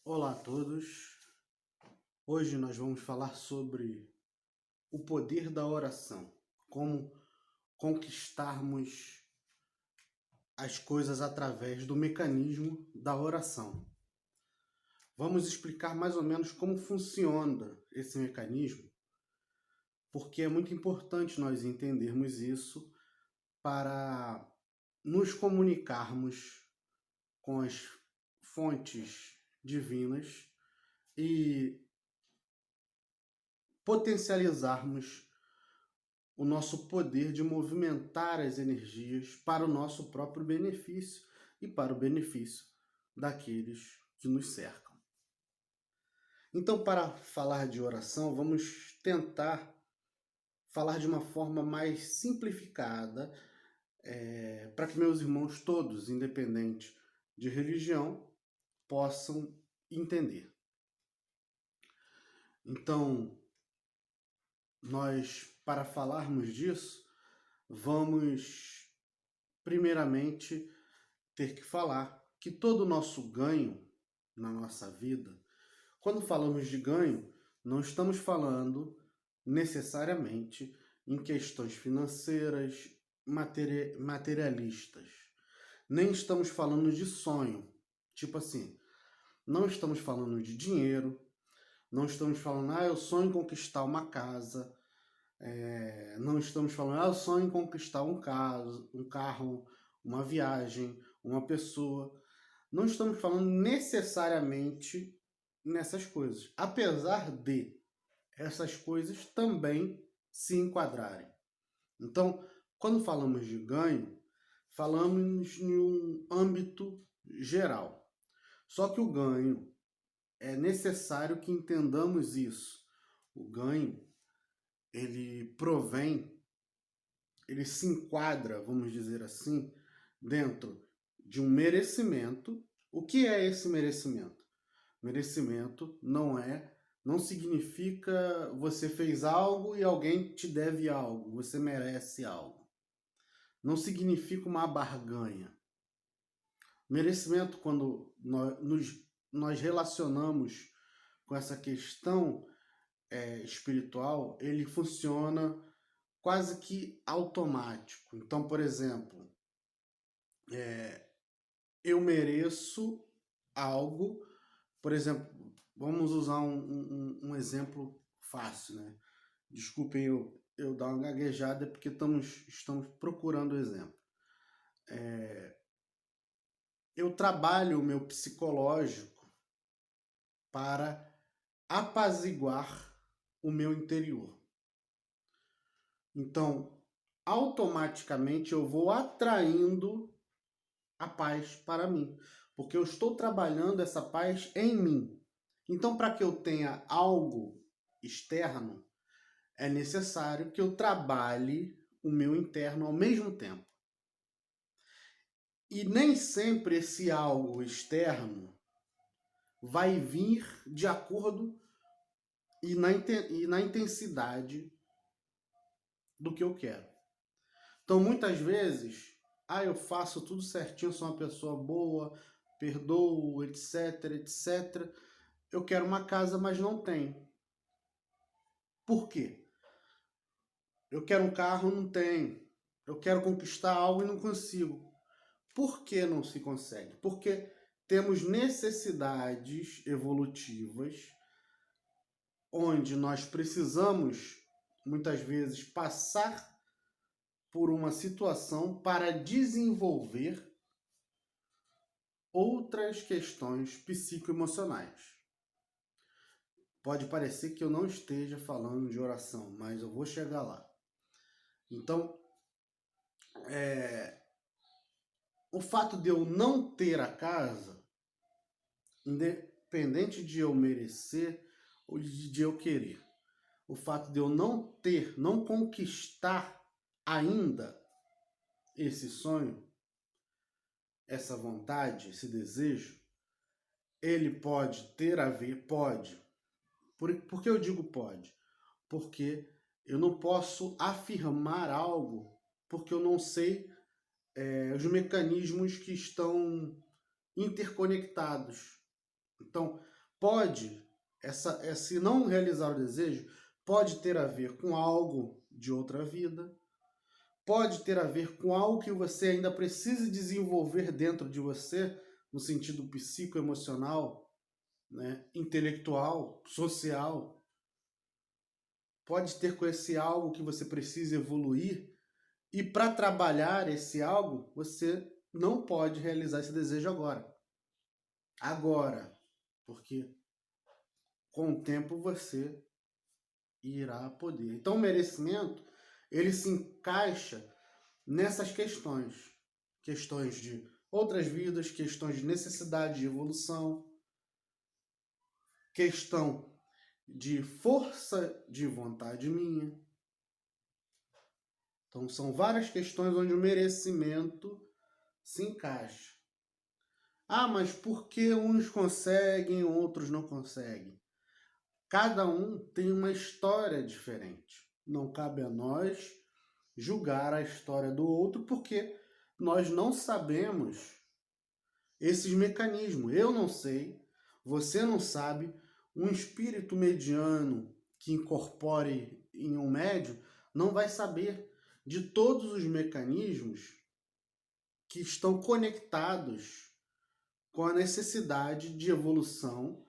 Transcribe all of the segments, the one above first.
Olá a todos. Hoje nós vamos falar sobre o poder da oração, como conquistarmos as coisas através do mecanismo da oração. Vamos explicar mais ou menos como funciona esse mecanismo, porque é muito importante nós entendermos isso para nos comunicarmos com as fontes divinas e potencializarmos o nosso poder de movimentar as energias para o nosso próprio benefício e para o benefício daqueles que nos cercam. Então, para falar de oração, vamos tentar falar de uma forma mais simplificada, para que meus irmãos todos, independente de religião, possam entender. Então, nós, para falarmos disso, vamos primeiramente ter que falar que todo o nosso ganho na nossa vida, quando falamos de ganho, não estamos falando necessariamente em questões financeiras, materialistas. Nem estamos falando de sonho. Tipo assim, não estamos falando de dinheiro, não estamos falando, eu sonho em conquistar uma casa, não estamos falando, eu sonho em conquistar um carro, uma viagem, uma pessoa. Não estamos falando necessariamente nessas coisas, apesar de essas coisas também se enquadrarem. Então, quando falamos de ganho, falamos em um âmbito geral. Só que o ganho, é necessário que entendamos isso. O ganho, ele ele se enquadra, vamos dizer assim, dentro de um merecimento. O que é esse merecimento? Merecimento não significa você fez algo e alguém te deve algo, você merece algo. Não significa uma barganha. Merecimento, quando nós relacionamos com essa questão espiritual, ele funciona quase que automático. Então, por exemplo, eu mereço algo. Por exemplo, vamos usar um exemplo fácil, né? Desculpem eu dar uma gaguejada, porque estamos procurando exemplo. Eu trabalho o meu psicológico para apaziguar o meu interior. Então, automaticamente eu vou atraindo a paz para mim, porque eu estou trabalhando essa paz em mim. Então, para que eu tenha algo externo, é necessário que eu trabalhe o meu interno ao mesmo tempo. E nem sempre esse algo externo vai vir de acordo e na intensidade do que eu quero. Então, muitas vezes, eu faço tudo certinho, sou uma pessoa boa, perdoo, etc, etc. Eu quero uma casa, mas não tenho. Por quê? Eu quero um carro, não tenho. Eu quero conquistar algo e não consigo. Por que não se consegue? Porque temos necessidades evolutivas onde nós precisamos, muitas vezes, passar por uma situação para desenvolver outras questões psicoemocionais. Pode parecer que eu não esteja falando de oração, mas eu vou chegar lá. Então, o fato de eu não ter a casa, independente de eu merecer ou de eu querer, o fato de eu não ter, não conquistar ainda esse sonho, essa vontade, esse desejo, ele pode ter a ver, pode. Por que eu digo pode? Porque eu não posso afirmar algo porque eu não sei os mecanismos que estão interconectados. Então, se não realizar o desejo, pode ter a ver com algo de outra vida, pode ter a ver com algo que você ainda precisa desenvolver dentro de você, no sentido psicoemocional, né, intelectual, social. Pode ter com esse algo que você precisa evoluir, e para trabalhar esse algo, você não pode realizar esse desejo agora. Agora, porque com o tempo você irá poder. Então o merecimento, ele se encaixa nessas questões. Questões de outras vidas, questões de necessidade de evolução, questão de força de vontade minha. Então são várias questões onde o merecimento se encaixa. Ah, mas por que uns conseguem e outros não conseguem? Cada um tem uma história diferente. Não cabe a nós julgar a história do outro, porque nós não sabemos esses mecanismos. Eu não sei, você não sabe. Um espírito mediano que incorpore em um médium não vai saber de todos os mecanismos que estão conectados com a necessidade de evolução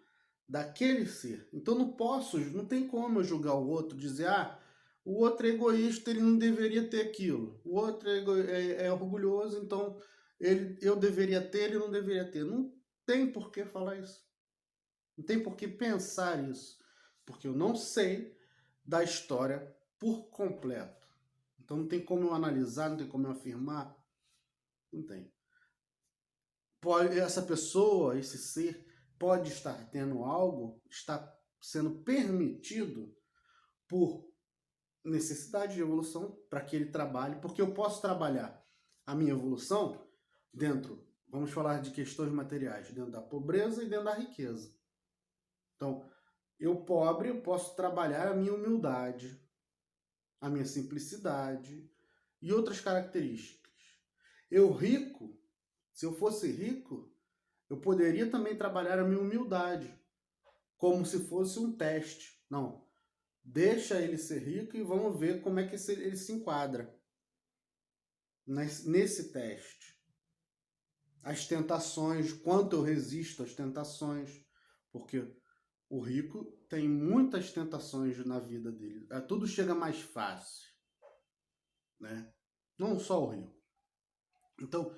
daquele ser. Então não tem como eu julgar o outro, dizer, o outro é egoísta, ele não deveria ter aquilo. O outro é orgulhoso, então eu deveria ter, ele não deveria ter. Não tem por que falar isso. Não tem por que pensar isso. Porque eu não sei da história por completo. Então não tem como eu analisar, não tem como eu afirmar. Não tem. Essa pessoa, esse ser, pode estar tendo algo, está sendo permitido por necessidade de evolução para que ele trabalhe, porque eu posso trabalhar a minha evolução dentro, vamos falar de questões materiais, dentro da pobreza e dentro da riqueza. Então, eu pobre, eu posso trabalhar a minha humildade, a minha simplicidade e outras características. Eu rico, se eu fosse rico, eu poderia também trabalhar a minha humildade, como se fosse um teste. Não, deixa ele ser rico e vamos ver como é que ele se enquadra nesse teste. As tentações, quanto eu resisto às tentações, porque o rico tem muitas tentações na vida dele. Tudo chega mais fácil, né? Não só o rico. Então,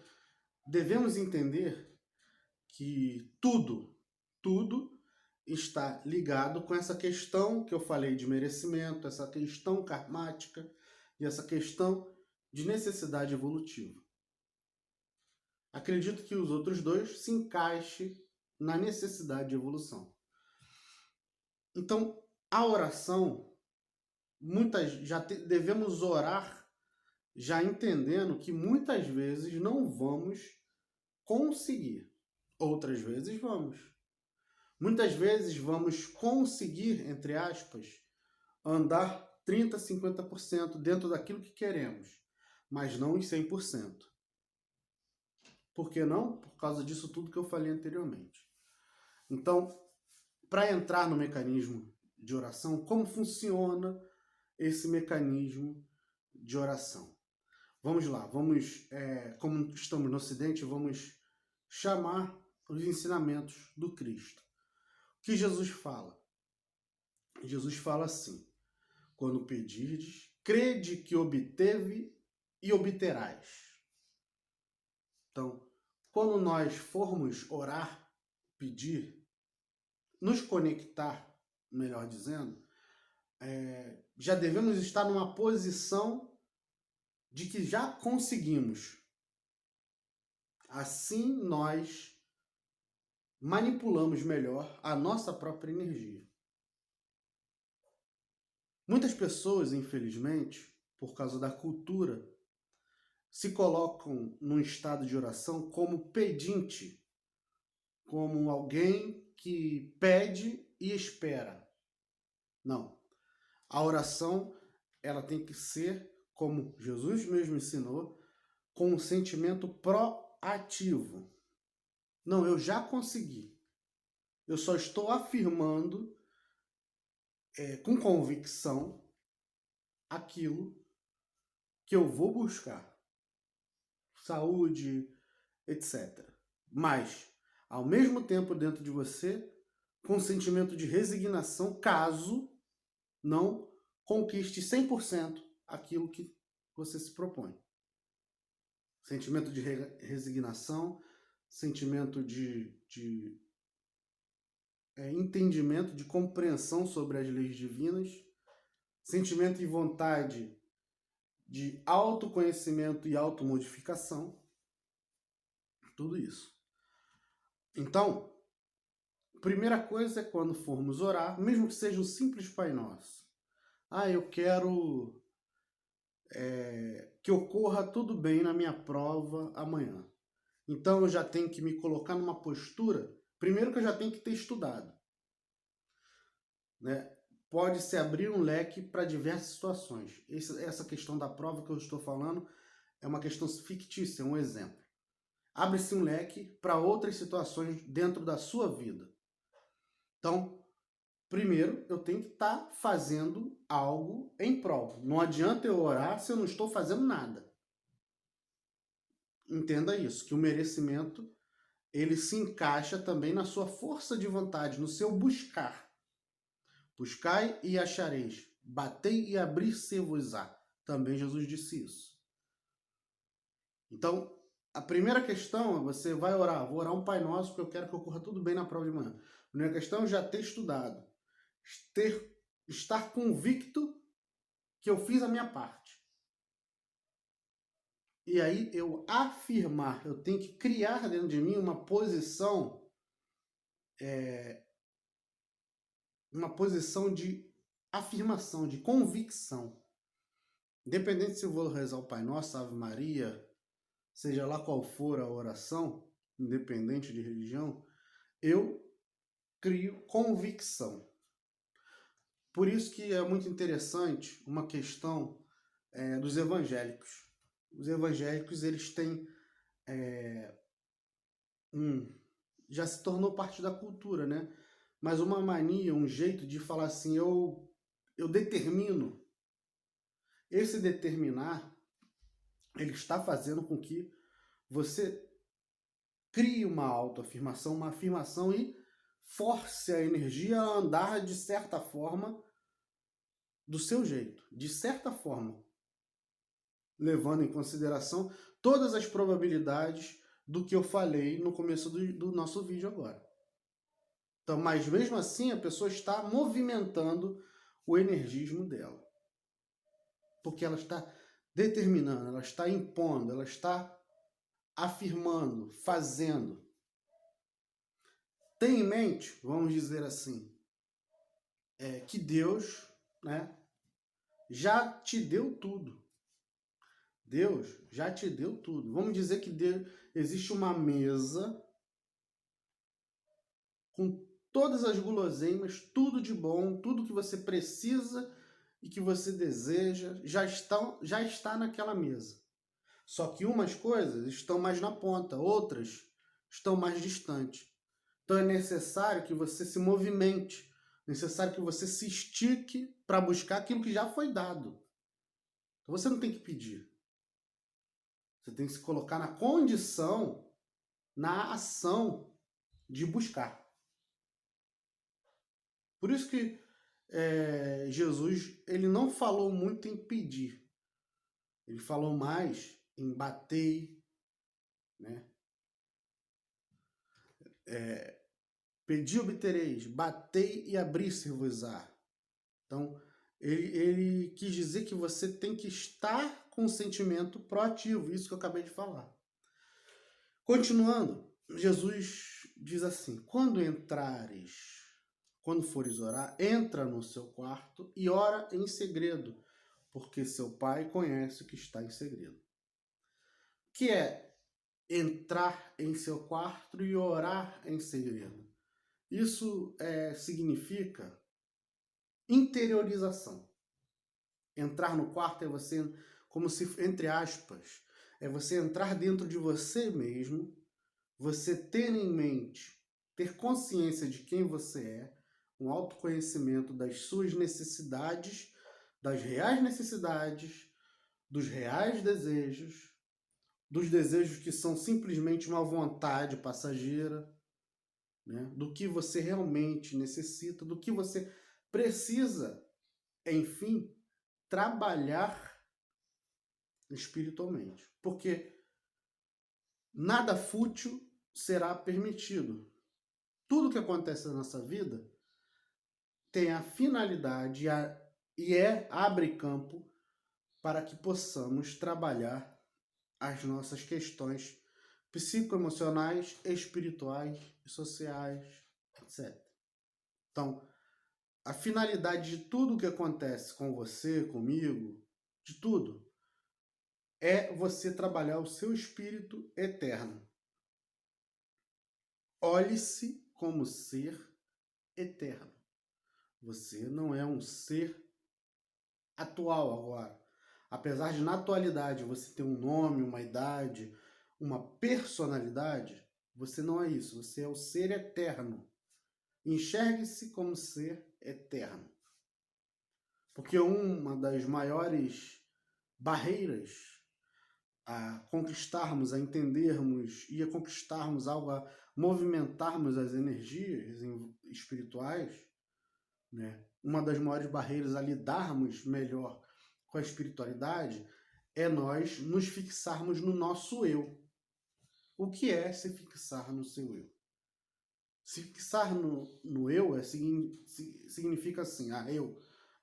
devemos entender que tudo está ligado com essa questão que eu falei de merecimento, essa questão karmática e essa questão de necessidade evolutiva. Acredito que os outros dois se encaixem na necessidade de evolução. Então, a oração, devemos orar já entendendo que muitas vezes não vamos conseguir, outras vezes vamos. Muitas vezes vamos conseguir, entre aspas, andar 30%, 50% dentro daquilo que queremos, mas não em 100%. Por que não? Por causa disso tudo que eu falei anteriormente. Então, para entrar no mecanismo de oração, como funciona esse mecanismo de oração? Vamos lá, como estamos no Ocidente, vamos chamar os ensinamentos do Cristo. O que Jesus fala? Jesus fala assim: quando pedirdes, crede que obteve e obterás. Então, quando nós formos orar, pedir, nos conectar, melhor dizendo, já devemos estar numa posição de que já conseguimos. Assim nós manipulamos melhor a nossa própria energia. Muitas pessoas, infelizmente, por causa da cultura, se colocam num estado de oração como pedinte, como alguém que pede e espera. Não. A oração, ela tem que ser, como Jesus mesmo ensinou, com um sentimento proativo. Não, eu já consegui. Eu só estou afirmando com convicção aquilo que eu vou buscar. Saúde, etc. Mas, ao mesmo tempo, dentro de você, com sentimento de resignação, caso não conquiste 100% aquilo que você se propõe. Sentimento de resignação, sentimento de entendimento, de compreensão sobre as leis divinas, sentimento e vontade de autoconhecimento e automodificação, tudo isso. Então, primeira coisa é quando formos orar, mesmo que seja um simples Pai Nosso. Eu quero que ocorra tudo bem na minha prova amanhã. Então eu já tenho que me colocar numa postura, primeiro que eu já tenho que ter estudado, né? Pode-se abrir um leque para diversas situações. Essa questão da prova que eu estou falando é uma questão fictícia, é um exemplo. Abre-se um leque para outras situações dentro da sua vida. Então, primeiro, eu tenho que estar fazendo algo em prol. Não adianta eu orar se eu não estou fazendo nada. Entenda isso, que o merecimento, ele se encaixa também na sua força de vontade, no seu buscar. Buscai e achareis. Batei e abrir-se-vos-á. Também Jesus disse isso. Então, a primeira questão é você vai orar. Vou orar um Pai Nosso porque eu quero que ocorra tudo bem na prova de manhã. A primeira questão é já ter estudado. Estar convicto que eu fiz a minha parte. E aí eu afirmar, eu tenho que criar dentro de mim uma posição de afirmação, de convicção. Independente se eu vou rezar o Pai Nosso, Ave Maria, seja lá qual for a oração, independente de religião, eu crio convicção. Por isso que é muito interessante uma questão dos evangélicos. Os evangélicos, eles têm já se tornou parte da cultura, né? Mas uma mania, um jeito de falar assim, eu determino. Esse determinar, ele está fazendo com que você crie uma autoafirmação, uma afirmação e force a energia a andar de certa forma, do seu jeito, de certa forma, levando em consideração todas as probabilidades do que eu falei no começo do nosso vídeo agora. Então, mas mesmo assim a pessoa está movimentando o energismo dela. Porque ela está determinando, ela está impondo, ela está afirmando, fazendo. Tem em mente, vamos dizer assim, que Deus, né, já te deu tudo. Deus já te deu tudo. Vamos dizer que existe uma mesa com todas as guloseimas, tudo de bom, tudo que você precisa e que você deseja, já está naquela mesa. Só que umas coisas estão mais na ponta, outras estão mais distantes. Então é necessário que você se movimente, necessário que você se estique para buscar aquilo que já foi dado. Então você não tem que pedir. Você tem que se colocar na condição, na ação de buscar. Por isso que Jesus, ele não falou muito em pedir. Ele falou mais em bater, né? Pedi, obtereis, batei e abrir-se-vos-á. Então, ele quis dizer que você tem que estar com um sentimento proativo, isso que eu acabei de falar. Continuando, Jesus diz assim, quando fores orar, entra no seu quarto e ora em segredo, porque seu pai conhece o que está em segredo. Que é entrar em seu quarto e orar em segredo. Isso significa interiorização. Entrar no quarto é você, como se, entre aspas, é você entrar dentro de você mesmo, você ter em mente ter consciência de quem você é, um autoconhecimento das suas necessidades, das reais necessidades, dos reais desejos, dos desejos que são simplesmente uma vontade passageira, né? Do que você realmente necessita, do que você precisa, enfim, trabalhar espiritualmente. Porque nada fútil será permitido. Tudo que acontece na nossa vida tem a finalidade abre campo para que possamos trabalhar as nossas questões psicoemocionais, espirituais, sociais, etc. Então, a finalidade de tudo que acontece com você, comigo, de tudo, é você trabalhar o seu espírito eterno. Olhe-se como ser eterno. Você não é um ser atual agora. Apesar de na atualidade você ter um nome, uma idade, uma personalidade, você não é isso. Você é o ser eterno. Enxergue-se como ser eterno. Porque uma das maiores barreiras a conquistarmos, a entendermos e a conquistarmos algo, a movimentarmos as energias espirituais, né? Uma das maiores barreiras a lidarmos melhor com a espiritualidade é nós nos fixarmos no nosso eu. O que é se fixar no seu eu? Se fixar no eu significa assim,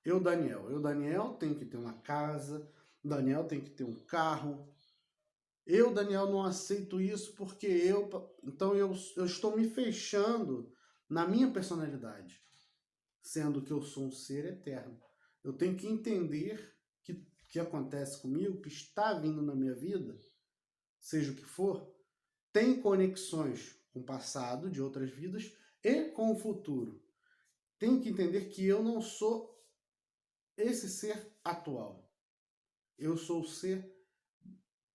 eu Daniel tenho que ter uma casa, Daniel tem que ter um carro, eu Daniel não aceito isso porque então eu estou me fechando na minha personalidade, sendo que eu sou um ser eterno. Eu tenho que entender que acontece comigo, que está vindo na minha vida, seja o que for, tem conexões com o passado de outras vidas e com o futuro. Tenho que entender que eu não sou esse ser atual. Eu sou o ser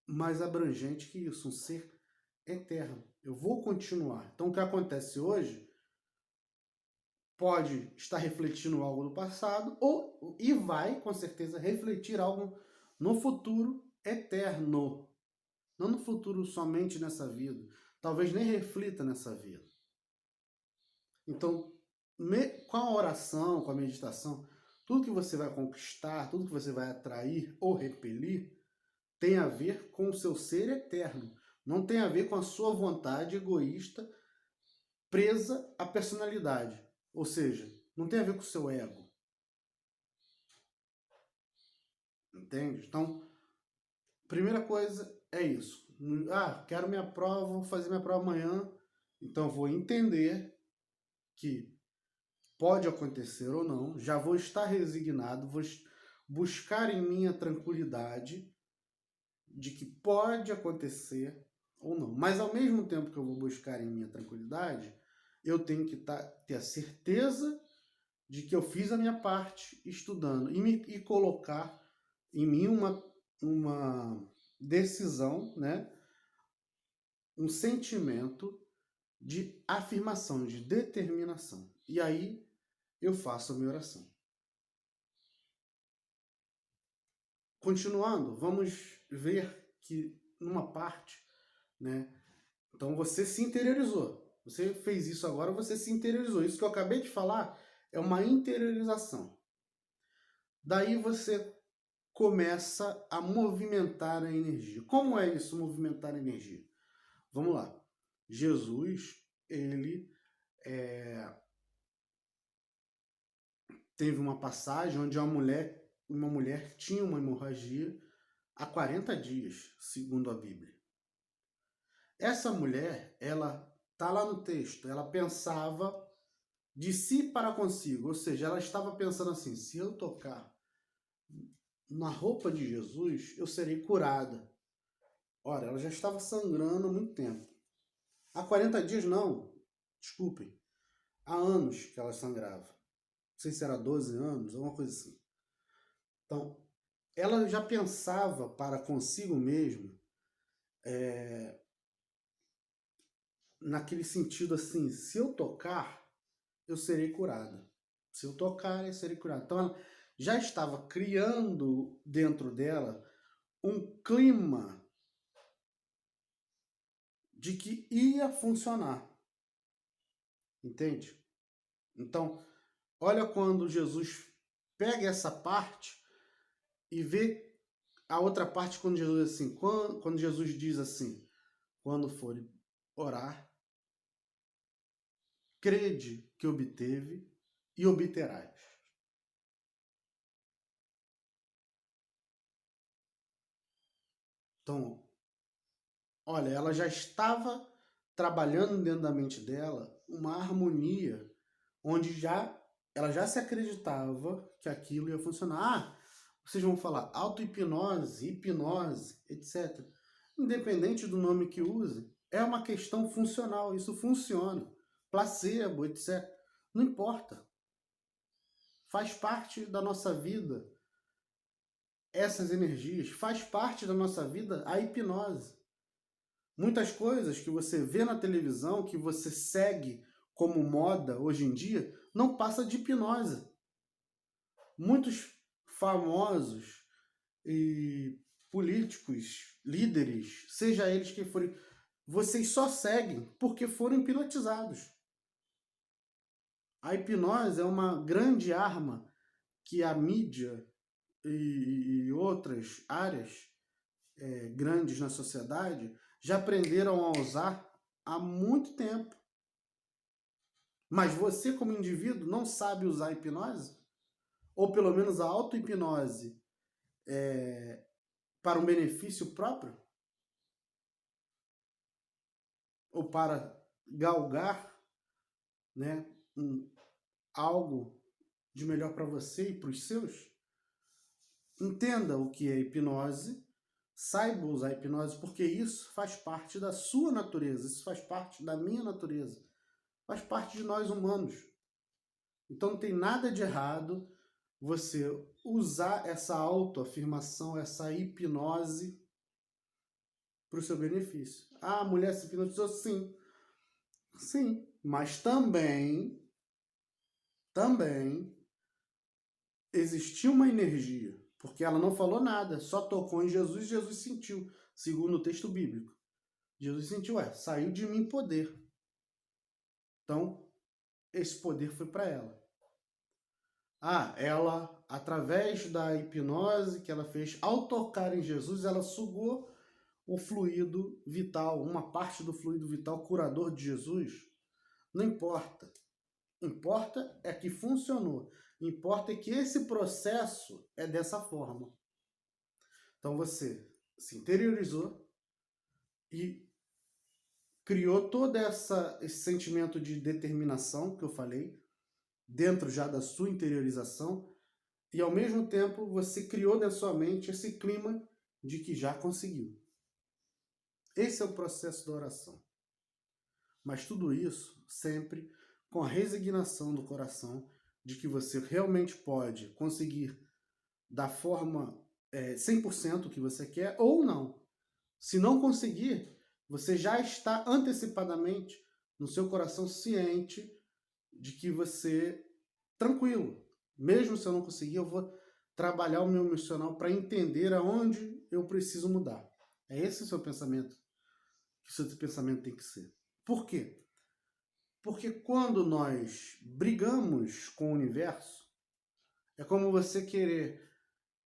mais abrangente que isso, um ser eterno. Eu vou continuar. Então, o que acontece hoje pode estar refletindo algo do passado e vai, com certeza, refletir algo no futuro eterno. Não no futuro somente nessa vida. Talvez nem reflita nessa vida. Então, com a oração, com a meditação, tudo que você vai conquistar, tudo que você vai atrair ou repelir, tem a ver com o seu ser eterno. Não tem a ver com a sua vontade egoísta presa à personalidade. Ou seja, não tem a ver com o seu ego. Entende? Então, primeira coisa é isso. Quero minha prova, vou fazer minha prova amanhã. Então, vou entender que pode acontecer ou não. Já vou estar resignado, vou buscar em mim a tranquilidade de que pode acontecer ou não. Mas, ao mesmo tempo que eu vou buscar em mim a tranquilidade, eu tenho que ter a certeza de que eu fiz a minha parte estudando e colocar em mim uma decisão, né? Um sentimento de afirmação, de determinação. E aí eu faço a minha oração. Continuando, vamos ver que numa parte, né? Então você se interiorizou. Você fez isso agora, você se interiorizou. Isso que eu acabei de falar é uma interiorização. Daí você começa a movimentar a energia. Como é isso, movimentar a energia? Vamos lá. Jesus, ele teve uma passagem onde uma mulher tinha uma hemorragia há 40 dias, segundo a Bíblia. Essa mulher, ela está lá no texto, ela pensava de si para consigo, ou seja, ela estava pensando assim, se eu tocar na roupa de Jesus, eu serei curada. Ora, ela já estava sangrando há muito tempo. Há 40 dias não, desculpem, há anos que ela sangrava. Não sei se era 12 anos, alguma coisa assim. Então, ela já pensava para consigo mesma naquele sentido assim, se eu tocar, eu serei curada. Se eu tocar, eu serei curada. Então ela já estava criando dentro dela um clima de que ia funcionar. Entende? Então, olha quando Jesus pega essa parte e vê a outra parte quando Jesus assim, quando Jesus diz assim, quando for orar, crede que obteve e obterás. Então, olha, ela já estava trabalhando dentro da mente dela uma harmonia onde ela já se acreditava que aquilo ia funcionar. Ah, vocês vão falar auto-hipnose, hipnose, etc. Independente do nome que use, é uma questão funcional, isso funciona. Placebo, etc. Não importa. Faz parte da nossa vida essas energias, faz parte da nossa vida a hipnose. Muitas coisas que você vê na televisão, que você segue como moda hoje em dia, não passa de hipnose. Muitos famosos e políticos, líderes, seja eles quem forem, vocês só seguem porque foram hipnotizados. A hipnose é uma grande arma que a mídia e outras áreas grandes na sociedade já aprenderam a usar há muito tempo. Mas você, como indivíduo, não sabe usar a hipnose? Ou pelo menos a auto-hipnose para um benefício próprio? Ou para galgar, né, algo de melhor para você e para os seus? Entenda o que é hipnose, saiba usar a hipnose, porque isso faz parte da sua natureza, isso faz parte da minha natureza, faz parte de nós humanos. Então não tem nada de errado você usar essa autoafirmação, essa hipnose para o seu benefício. Ah, a mulher se hipnotizou? Sim. Sim, mas também existiu uma energia, porque ela não falou nada, só tocou em Jesus e Jesus sentiu, segundo o texto bíblico. Jesus sentiu, saiu de mim poder. Então, esse poder foi para ela. Ah, ela, através da hipnose que ela fez, ao tocar em Jesus, ela sugou o fluido vital, uma parte do fluido vital curador de Jesus. Não importa. Importa é que funcionou. Importa é que esse processo é dessa forma. Então você se interiorizou e criou todo esse sentimento de determinação que eu falei, dentro já da sua interiorização, e ao mesmo tempo você criou na sua mente esse clima de que já conseguiu. Esse é o processo da oração. Mas tudo isso sempre com a resignação do coração de que você realmente pode conseguir da forma 100% o que você quer ou não. Se não conseguir, você já está antecipadamente no seu coração ciente de que você, tranquilo, mesmo se eu não conseguir, eu vou trabalhar o meu emocional para entender aonde eu preciso mudar. É esse o seu pensamento, que o seu pensamento tem que ser. Por quê? Porque quando nós brigamos com o universo, é como você querer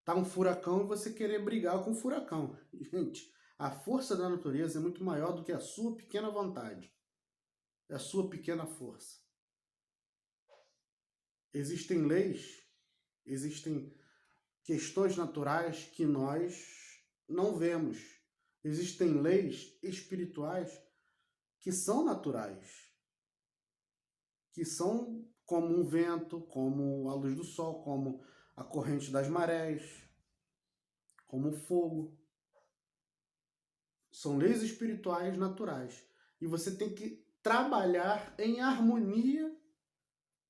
tá um furacão e você querer brigar com o furacão. Gente, a força da natureza é muito maior do que a sua pequena vontade, a sua pequena força. Existem leis, existem questões naturais que nós não vemos. Existem leis espirituais que são naturais, que são como um vento, como a luz do sol, como a corrente das marés, como o fogo. São leis espirituais naturais. E você tem que trabalhar em harmonia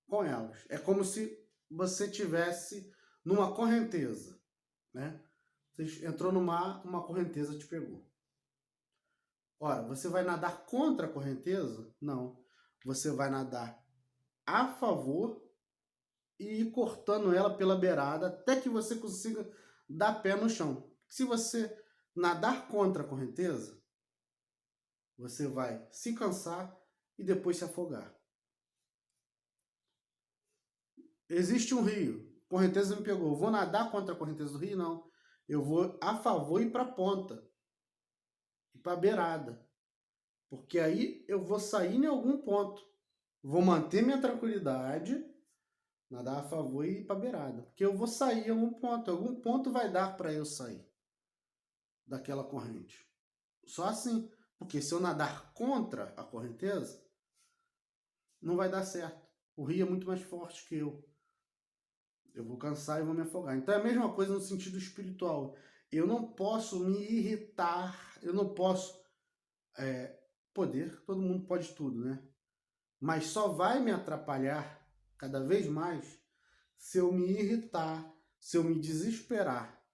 com elas. É como se você tivesse numa correnteza, né? Você entrou no mar, uma correnteza te pegou. Ora, você vai nadar contra a correnteza? Não. Você vai nadar a favor e ir cortando ela pela beirada até que você consiga dar pé no chão. Se você nadar contra a correnteza, você vai se cansar e depois se afogar. Existe um rio, correnteza me pegou. Vou nadar contra a correnteza do rio? Não. Eu vou a favor e para a ponta, e para a beirada. Porque aí eu vou sair em algum ponto. Vou manter minha tranquilidade, nadar a favor e ir para a beirada. Porque eu vou sair em algum ponto vai dar para eu sair daquela corrente. Só assim. Porque se eu nadar contra a correnteza, não vai dar certo. O rio é muito mais forte que eu. Eu vou cansar e vou me afogar. Então é a mesma coisa no sentido espiritual. Eu não posso me irritar, eu não posso poder, todo mundo pode tudo, né? Mas só vai me atrapalhar cada vez mais se eu me irritar, se eu me desesperar.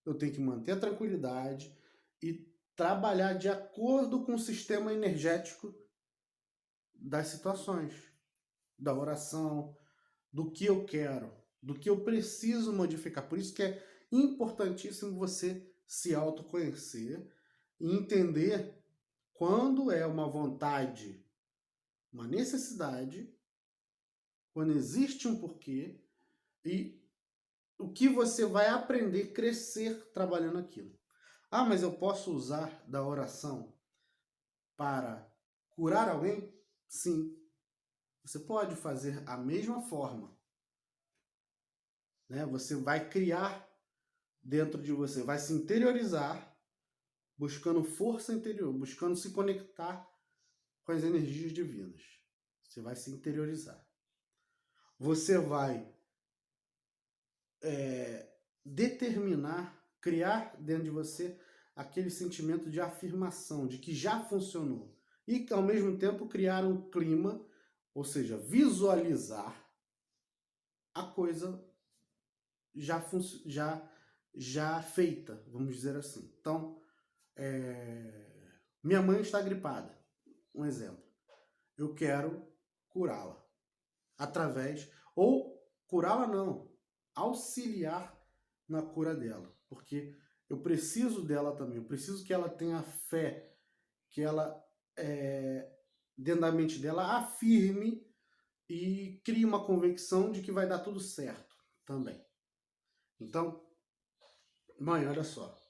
Eu tenho que manter a tranquilidade e trabalhar de acordo com o sistema energético das situações, da oração, do que eu quero, do que eu preciso modificar. Por isso que é importantíssimo você se autoconhecer e entender quando é uma vontade, uma necessidade, quando existe um porquê e o que você vai aprender a crescer trabalhando aquilo. Ah, mas eu posso usar da oração para curar alguém? Sim. Você pode fazer a mesma forma, né? Você vai criar dentro de você, vai se interiorizar, buscando força interior, buscando se conectar com as energias divinas. Você vai se interiorizar. Você vai determinar, criar dentro de você aquele sentimento de afirmação, de que já funcionou. E, ao mesmo tempo, criar um clima, ou seja, visualizar a coisa já feita, vamos dizer assim. Então, minha mãe está gripada, um exemplo. Eu quero curá-la através, ou curá-la não, auxiliar na cura dela, porque eu preciso dela também, eu preciso que ela tenha fé, que ela, dentro da mente dela, afirme e crie uma convicção de que vai dar tudo certo também. Então, mãe, olha só,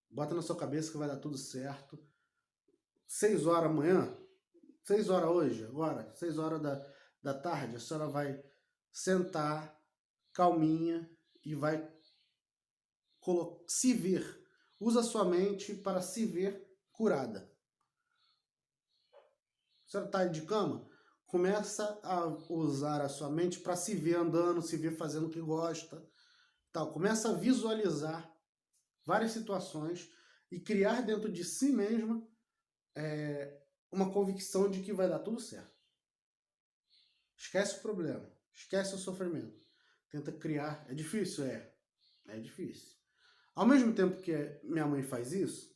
bota na sua cabeça que vai dar tudo certo. 6 horas amanhã, 6 horas hoje, agora, 6 horas da tarde, a senhora vai sentar calminha e vai se ver. Usa sua mente para se ver curada. A senhora está de cama? Começa a usar a sua mente para se ver andando, se ver fazendo o que gosta. Tal. Começa a visualizar várias situações e criar dentro de si mesma uma convicção de que vai dar tudo certo. Esquece o problema, esquece o sofrimento. Tenta criar. É difícil? É difícil. Ao mesmo tempo que minha mãe faz isso,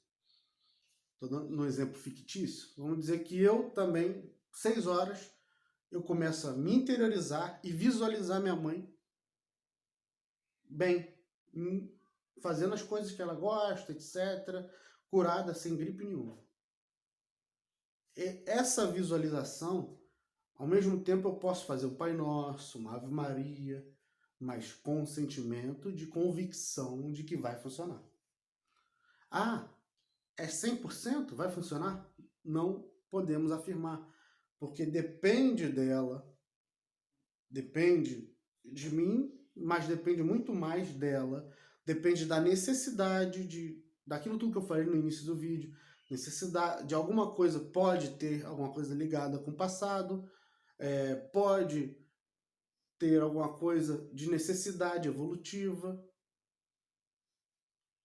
estou dando um exemplo fictício, vamos dizer que eu também, 6 horas, eu começo a me interiorizar e visualizar minha mãe bem, fazendo as coisas que ela gosta, etc., curada, sem gripe nenhuma. E essa visualização, ao mesmo tempo eu posso fazer o Pai Nosso, uma Ave Maria, mas com sentimento de convicção de que vai funcionar. Ah, é 100%? Vai funcionar? Não podemos afirmar, porque depende dela, depende de mim, mas depende muito mais dela, depende da necessidade daquilo tudo que eu falei no início do vídeo, necessidade de alguma coisa, pode ter alguma coisa ligada com o passado, pode ter alguma coisa de necessidade evolutiva,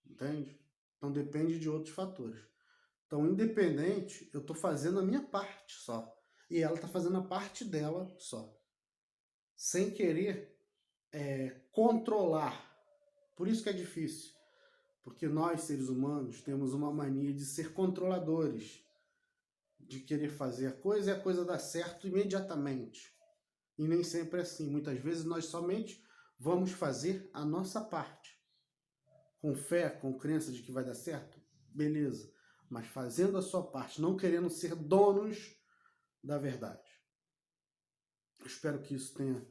entende? Então depende de outros fatores. Então, independente, eu estou fazendo a minha parte só. E ela está fazendo a parte dela só. Sem querer controlar. Por isso que é difícil. Porque nós, seres humanos, temos uma mania de ser controladores, de querer fazer a coisa e a coisa dar certo imediatamente. E nem sempre é assim. Muitas vezes nós somente vamos fazer a nossa parte. Com fé, com crença de que vai dar certo, beleza. Mas fazendo a sua parte, não querendo ser donos da verdade. Espero que isso tenha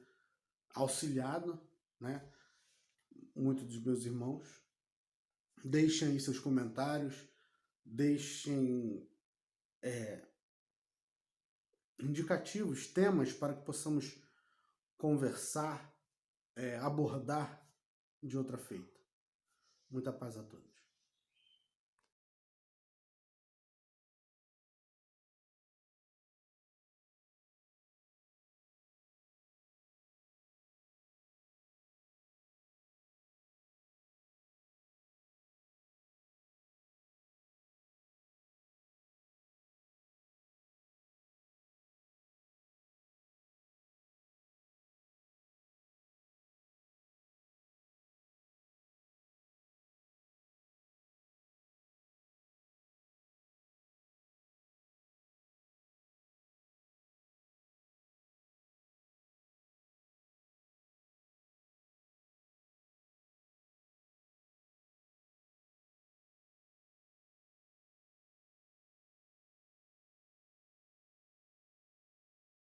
auxiliado, né, muitos dos meus irmãos. Deixem aí seus comentários, deixem indicativos, temas para que possamos conversar, abordar de outra feita. Muita paz a todos.